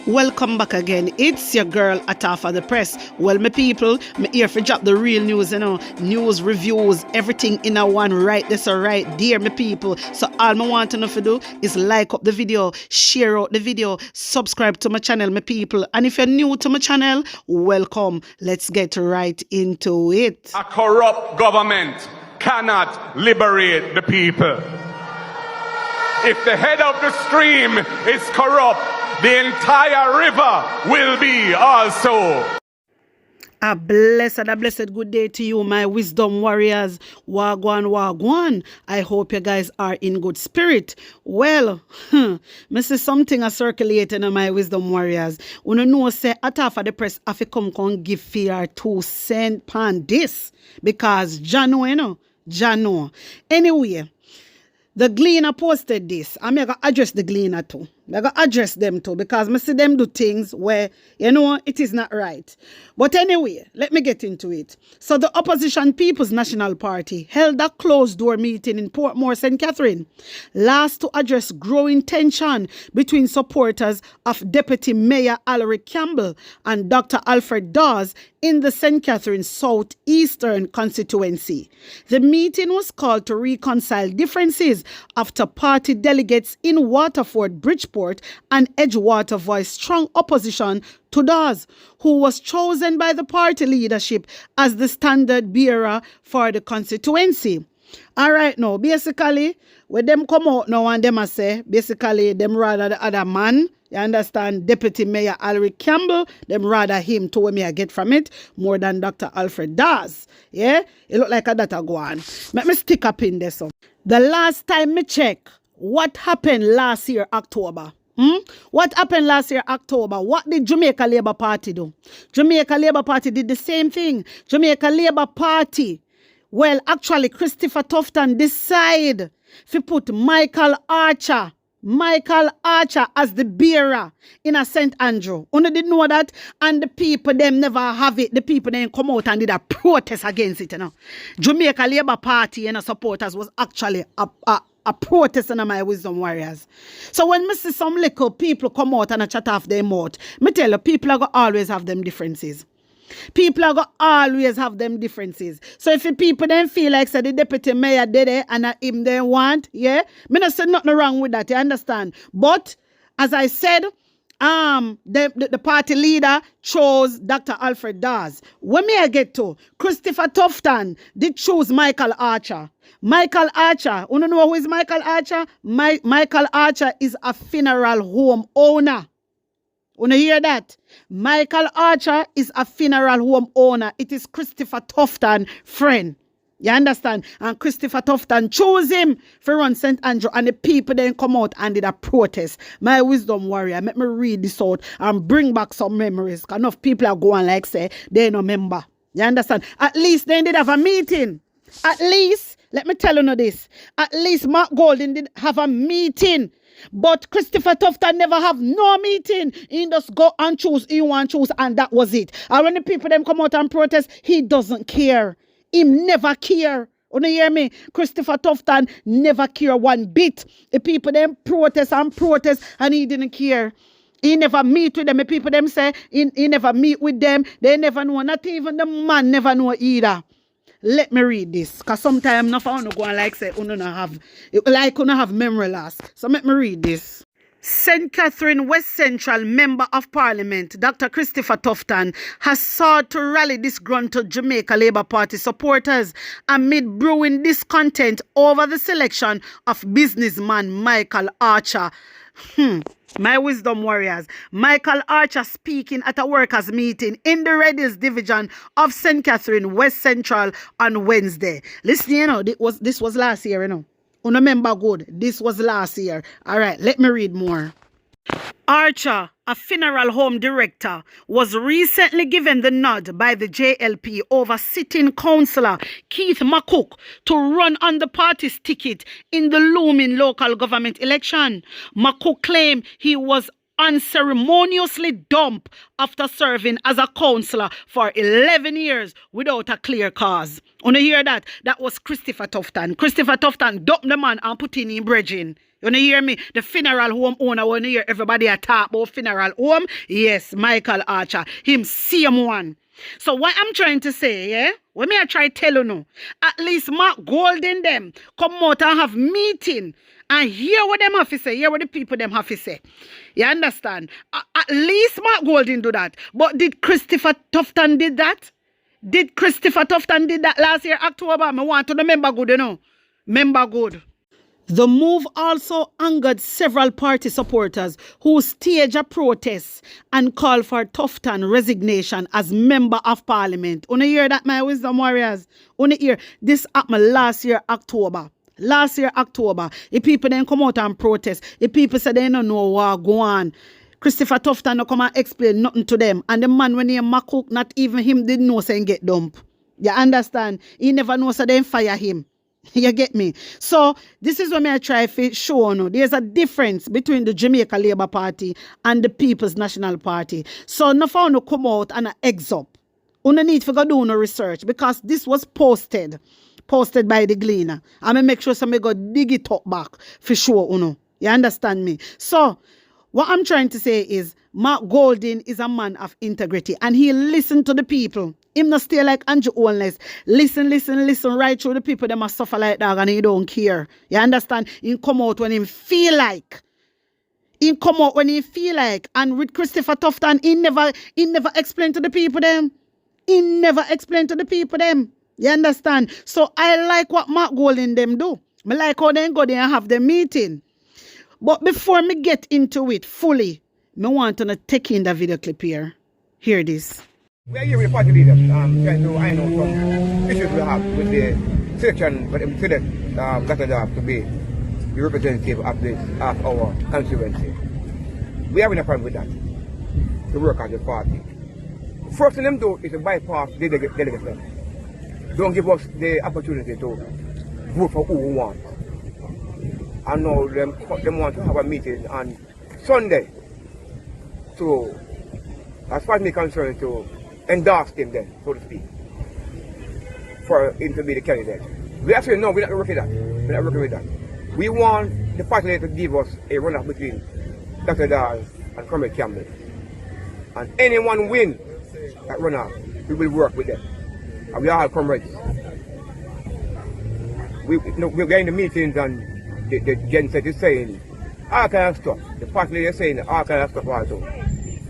Welcome back again. It's your girl Atafa the Press. Well, my people, me here for drop the real news, news, reviews, everything in a one right this or right there, my people. So all I want to know to do is like up the video, share out the video, subscribe to my channel, my people. And if you're new to my channel, welcome. Let's get right into it. A corrupt government cannot liberate the people. If the head of the stream is corrupt, the entire river will be also. A blessed good day to you, my wisdom warriors. Wagwan, wagwan. I hope you guys are in good spirit. Well, me see something a circulating on my wisdom warriors. Una know say Atafa the Press have to come give fear 2 cents pan this. Because Jano, Jano. Anyway, the Gleaner posted this. I'm going to address the Gleaner too. I'm going to address them too because I see them do things where, it is not right. But anyway, let me get into it. So the Opposition People's National Party held a closed-door meeting in Portmore, St. Catherine, last to address growing tension between supporters of Deputy Mayor Alaric Campbell and Dr. Alfred Dawes in the St. Catherine Southeastern constituency. The meeting was called to reconcile differences after party delegates in Waterford, Bridgeport, and Edgewater voiced strong opposition to Dawes, who was chosen by the party leadership as the standard bearer for the constituency. All right, now, basically, when them come out now and them say, basically, them rather the other man, you understand, Deputy Mayor Alaric Campbell, them rather him to where me I get from it, more than Dr. Alfred Dawes. Yeah? It look like a data go on. Let me stick up in this. The last time me check, what happened last year, October? What happened last year, October? What did Jamaica Labour Party do? Jamaica Labour Party did the same thing. Jamaica Labour Party, well, actually, Christopher Tufton decided to put Michael Archer as the bearer in a St. Andrew. You didn't know that? And the people, them never have it. The people, then come out and did a protest against it, Jamaica Labour Party, supporters was actually a protest in my wisdom warriors. So when me see some little people come out and chat off their mouth, me tell you, people are going to always have them differences. People are going to always have them differences. So if the people then feel like say the deputy mayor did it and him they want, me not say nothing wrong with that, you understand? But as I said, the party leader chose Dr. Alfred Dawes. When me I get to, Christopher Tufton did choose Michael Archer. Michael Archer, you know who is Michael Archer? Michael Archer is a funeral home owner. You hear that? Michael Archer is a funeral home owner. It is Christopher Tufton's friend. You understand? And Christopher Tufton chose him for run St. Andrew, and the people then come out and did a protest. My wisdom warrior, let me read this out and bring back some memories. Enough people are going like say they no member. You understand? At least they did have a meeting. At least, let me tell you this. At least Mark Golden did have a meeting. But Christopher Tufton never have no meeting. He just go and choose, he want to choose, and that was it. And when the people them come out and protest, he doesn't care. He never care. You hear me? Christopher Tufton never care one bit. The people them protest and he didn't care. He never meet with them. The people them say he never meet with them. They never know. Not even the man never know either. Let me read this, because sometimes not for go and like say have memory loss. So let me read this. St. Catherine West Central Member of Parliament, Dr. Christopher Tufton, has sought to rally disgruntled Jamaica Labour Party supporters amid brewing discontent over the selection of businessman Michael Archer. My wisdom warriors, Michael Archer speaking at a workers' meeting in the Red Hills division of St. Catherine West Central on Wednesday. Listen, this was last year, Remember good, this was last year. All right, let me read more. Archer, a funeral home director, was recently given the nod by the JLP over sitting councillor Keith McCook to run on the party's ticket in the looming local government election. McCook claimed he was unceremoniously dumped after serving as a councillor for 11 years without a clear cause. You hear that? That was Christopher Tufton. Christopher Tufton dumped the man and put in bridging. You wanna hear me? The funeral home owner, wanna hear everybody a talk about funeral home? Yes, Michael Archer. Him same one. So what I'm trying to say, yeah? When me I try tell you no, at least Mark Golden them come out and have meeting and hear what them have to say, hear what the people them have to say. You understand? At least Mark Golden do that. But did Christopher Tufton did that? Did Christopher Tufton did that last year, October? I want to remember good, you know. Remember good. The move also angered several party supporters who staged a protest and called for Tufton resignation as member of parliament. Wanna hear that, my wisdom warriors? Wanna hear? This happened last year, October. Last year, October. The people then come out and protest. The people said they don't know what go on. Christopher Tufton no come and explain nothing to them. And the man when he Makuk, not even him didn't know saying get dumped. You understand? He never knows so they fire him. You get me? So this is what I try to show you. There's a difference between the Jamaica Labour Party and the People's National Party. So no for no come out and eggs up. You no need to go do no research because this was posted by the Gleaner. I'm gonna make sure somebody go dig it up back for sure. You understand me? So what I'm trying to say is Mark Golden is a man of integrity and he listened to the people. Him not stay like Andrew Holness. Listen right through the people that must suffer like that and he don't care. You understand? He come out when he feel like. He come out when he feel like. And with Christopher Tufton, he never explained to the people them. He never explained to the people them. You understand? So I like what Mark Golden them do. I like how they go there and have the meeting. But before me get into it fully, I want to take in the video clip here. Hear this. We are here with the party leaders, trying to iron out some issues we have with the selection, but we select Dr. Dung to be the representative of our constituency. We have enough problem with that, to work as a party. First thing them do is to bypass the delegates. Don't give us the opportunity to vote for who we want. And now them want to have a meeting on Sunday. So, as far as me concerned, to endorse him then, so to speak, for him to be the candidate. We actually no, we're not working with that. We're not working with that. We want the party to give us a runoff between Dr. Dung and Comrade Campbell. And anyone win that runoff, we will work with them. And we are all comrades. We're in the meetings and the Gen Z is saying all kind of stuff. The party leader is saying all kind of stuff also.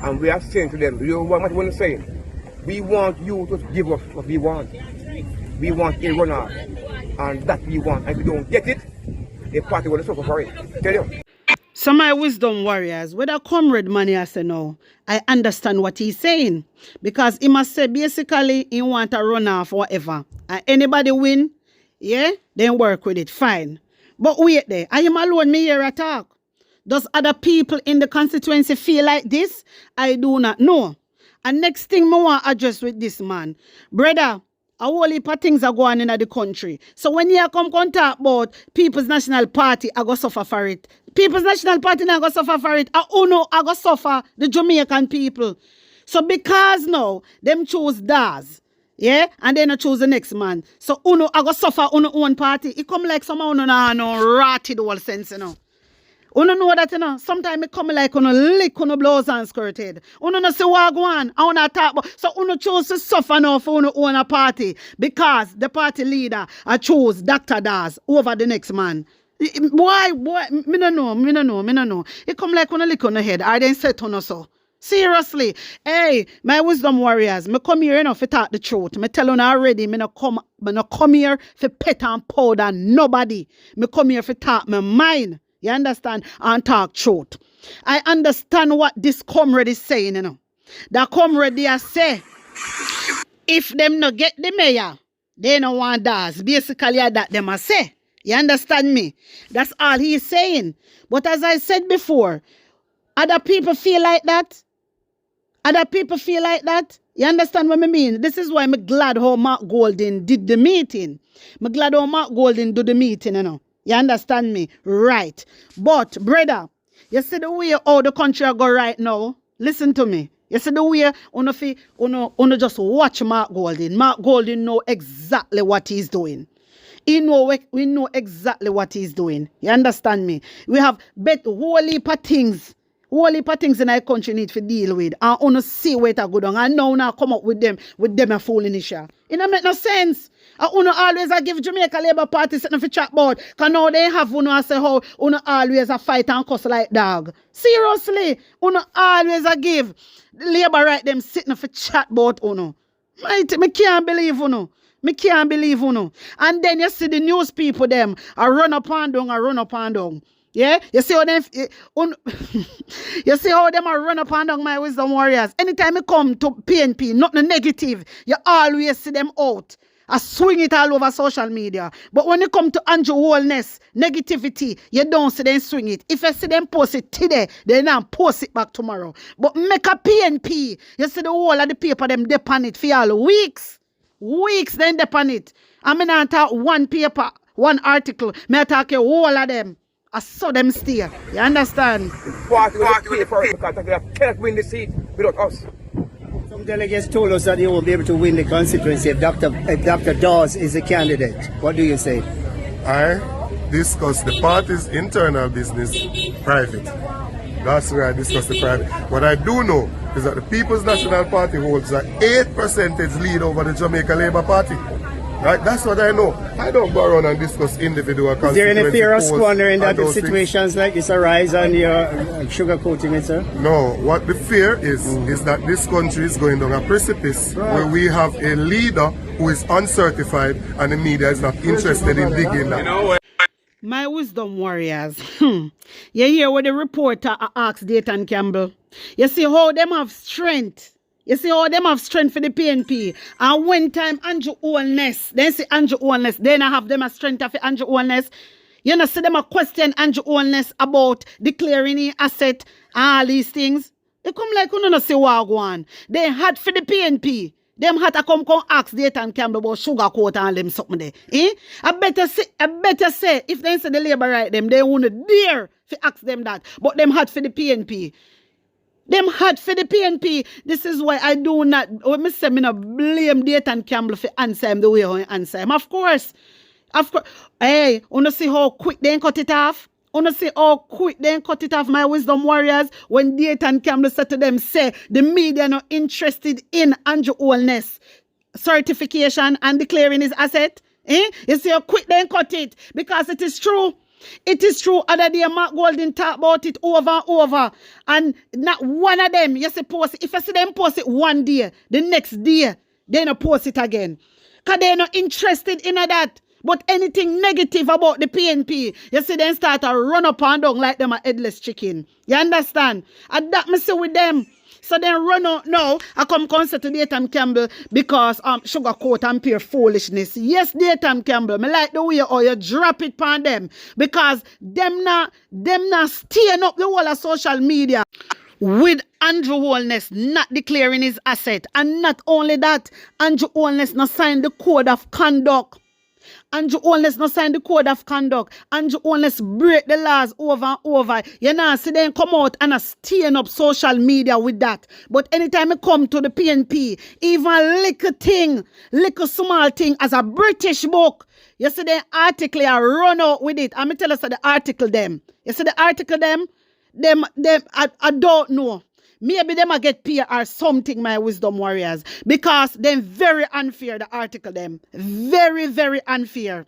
And we are saying to them, you know what we're saying? We want you to give us what we want. We want a runoff. And that we want. And if we don't get it, the party will suffer for it. Tell you. So my wisdom warriors, whether comrade money I say no, I understand what he's saying. Because he must say basically he want a runoff or whatever. And anybody win, yeah, then work with it. Fine. But wait there. I am alone me here attack. Does other people in the constituency feel like this? I do not know. And next thing I want to address with this man. Brother, a whole heap of things are going on in the country. So when you come talk about People's National Party, I go suffer for it. People's National Party now go suffer for it. I go suffer the Jamaican people. So because now, them choose DAS. Yeah? And then I choose the next man. So I go suffer on own party. It come like some no rotted whole sense, you know. You know that, you know, sometimes it come like lick blows and skirted. You know see what go on. I want to talk about. So you choose to suffer now for you own a party because the party leader I chose Dr. Das over the next man. Why? Me no know. It come like lick on the head. I didn't say to so. Seriously. Hey, my wisdom warriors, me come here enough to talk the truth. Me tell you already, me no come here for pet and powder nobody. Me come here for talk my mind. You understand? And talk truth. I understand what this comrade is saying, you know. That comrade they say, if them no get the mayor, they no want DAS. Basically, that them a say. You understand me? That's all he is saying. But as I said before, other people feel like that. Other people feel like that. You understand what I mean? This is why I'm glad how Mark Golden did the meeting. I'm glad how Mark Golden did the meeting, you know. You understand me? Right. But, brother, you see the way how the country go right now? Listen to me. You see the way you just watch Mark Golden. Mark Golden know exactly what he's doing. We know exactly what he's doing. You understand me? We have bet whole heap of things. Whole heap of things in our country need to deal with. And wanna see where it go down. And now come up with them a fooling issue. It don't make no sense. And wanna always give Jamaica Labour Party sitting for chat board. Cause now they have wanna say how wanna always a fight and cuss like dog. Seriously, wanna always give the Labour right them sitting for chat board uno. Me can't believe uno. Me can't believe uno. And then you see the news people them a run up and down. Yeah, you see how them, you see how them are run up and down, my wisdom warriors. Anytime you come to PNP, nothing negative, you always see them out. I swing it all over social media. But when you come to Andrew Wellness, negativity, you don't see them swing it. If you see them post it today, they now post it back tomorrow. But make a PNP, you see the whole of the paper, them dep on it for all weeks. Weeks, then dep on it. I mean, I talk one paper, one article, I talk a whole of them. I saw them stay. You understand? Party will pay for it because they cannot win the seat without us. Some delegates told us that they won't be able to win the constituency if Dr. Dawes is a candidate. What do you say? I discuss the party's internal business private. That's where I discuss the private. What I do know is that the People's National Party holds an 8% lead over the Jamaica Labour Party. Right? That's what I know. I don't go around and discuss individual constituency. Is there any fear of squandering that if things. situations like this arise and you're sugarcoating it, sir? No, what the fear is that this country is going down a precipice where we have a leader who is uncertified and the media is not interested in digging that. My wisdom warriors, you hear what the reporter asked Dayton Campbell. You see how them have strength. You see how them have strength for the PNP. And when time Andrew Wellness, then see Andrew Wellness, then I have them a strength for Andrew Wellness. You know, see them a question Andrew Wellness about declaring the asset and all these things. They come like you don't see what go on. They had for the PNP. Them had to come ask Dayton Campbell about sugar coat and them something there. Eh? I better say, if they say the Labour right them, they wouldn't dare to ask them that. But them had for the PNP. Them had for the PNP. This is why I do not, when I say, I don't blame Dayton Campbell for answer him the way he answer him. Of course. Hey, wanna see how quick they cut it off? Wanna see how quick they cut it off, my wisdom warriors? When Dayton Campbell said to them, say, the media not interested in Andrew Wellness certification and declaring his asset. Eh? You see how quick they cut it? Because it is true. It is true. Other day, Mark Golden talk about it over and over. And not one of them, you see, post it. If you see them post it one day, the next day, they don't post it again. Because they're not interested in that. But anything negative about the PNP, you see them start to run up and down like them a headless chicken. You understand? And that me see with them. So then run out now. I come concert to Dayton Campbell because sugarcoat and pure foolishness. Yes, Dayton Campbell, me like the way you drop it on them because them not staying up the whole of social media with Andrew Wellness not declaring his asset. And not only that, Andrew Wellness not signed the code of conduct. Andrew Wellness not sign the code of conduct. Andrew Wellness break the laws over and over. You know, see them come out and staying up social media with that. But anytime it come to the PNP, even little small thing as a British book, you see the article I run out with it. I'm tell us the article them. You see the article them I don't know. Maybe them a get peer or something, my wisdom warriors. Because them very unfair, the article them. Very, very unfair.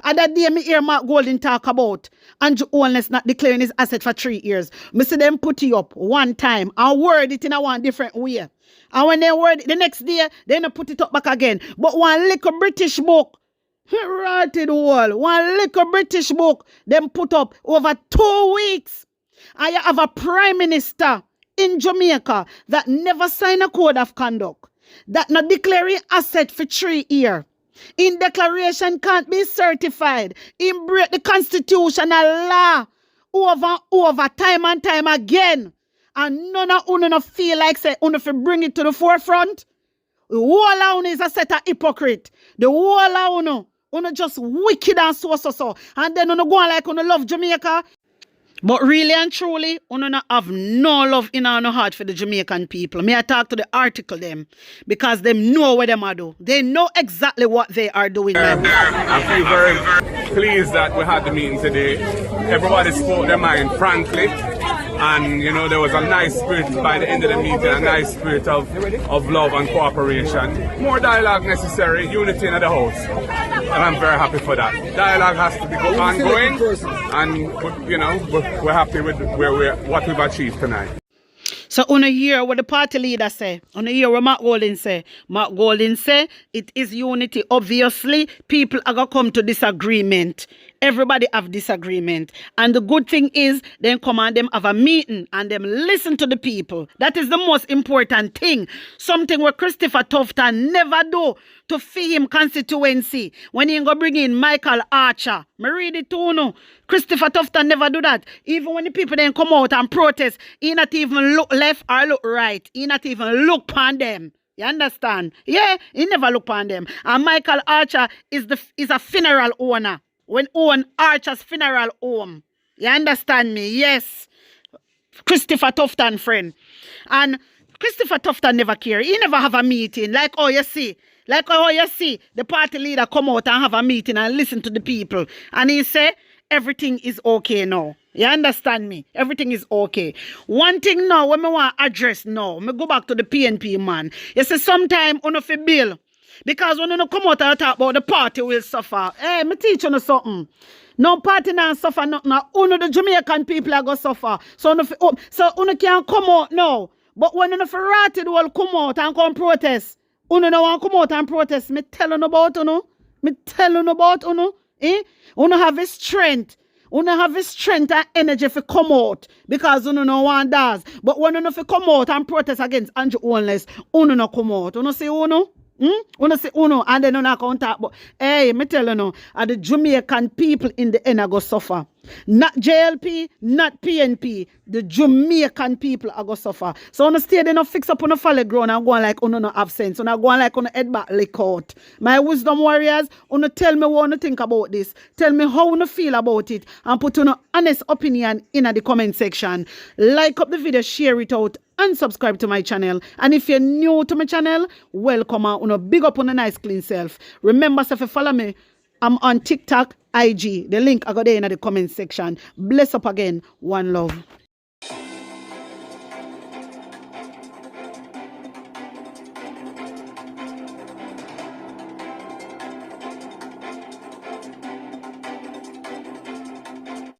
And that day me hear Mark Golden talk about Andrew Wellness not declaring his asset for 3 years. Me see them put it up one time and word it in a one different way. And when they word it the next day, they don't put it up back again. But one little British book, rotted wall, one little British book, them put up over 2 weeks. And you have a prime minister in Jamaica that never sign a code of conduct, that not declaring asset for 3 years. In declaration can't be certified. In break the constitutional law over time and time again. And none of you feel like say you fi bring it to the forefront. The whole of you is a set of hypocrite. The whole of you just wicked and so. And then you go on like you love Jamaica. But really and truly, you not have no love in our no heart for the Jamaican people. May I talk to the article them because them know what them are do. They know exactly what they are doing. I feel very pleased that we had the meeting today. Everybody spoke their mind frankly. And, you know, there was a nice spirit by the end of the meeting, a nice spirit of love and cooperation. More dialogue necessary, unity in the house. And I'm very happy for that. Dialogue has to be ongoing, and, you know, we're happy with what we've achieved tonight. So, on hear what the party leader say. On hear what Mark Golding say. Mark Golding say it is unity. Obviously, people are going to come to disagreement. Everybody have disagreement. And the good thing is, then come and them have a meeting and them listen to the people. That is the most important thing. Something where Christopher Tufton never do to fee him constituency. When he go bring in Michael Archer. Me read it too, no. Christopher Tufton never do that. Even when the people then come out and protest, he not even look left or look right. He not even look upon them. You understand? Yeah, he never look upon them. And Michael Archer is a funeral owner. When own Archer's funeral home. You understand me? Yes. Christopher Tufton friend. And Christopher Tufton never care. He never have a meeting. Like how you see. Like how you see the party leader come out and have a meeting and listen to the people. And he say, everything is okay now. You understand me? Everything is okay. One thing now, when I want to address now, I go back to the PNP man. You see, sometime on a bill. Because when you come out and talk about the party will suffer. Hey, me teach you something. No party not suffer nothing. Only the Jamaican people are going to suffer. So you can't come out now. But when you rotted will come out and come protest. You don't want to come out and protest. Me tell you about you. Me tell you about you. You have a strength. You have a strength and energy to come out. Because you no one does. But when you come out and protest against Andrew Holness, you no come out. You see you. Uno say uno and then on contact, but hey, me tell you now, the Jamaican people in the end are going to suffer. Not JLP, not PNP. The Jamaican people are going to suffer. So on the stay they not fix up on the follow ground and go on like uno no have sense. Uno go on like uno head back lick out. My wisdom warriors, uno tell me what you think about this. Tell me how you feel about it and put your honest opinion in the comment section. Like up the video, share it out and subscribe to my channel. And if you're new to my channel, welcome and big up on a nice clean self. Remember, if you follow me, I'm on TikTok, IG. The link I got there in the comment section. Bless up again. One love.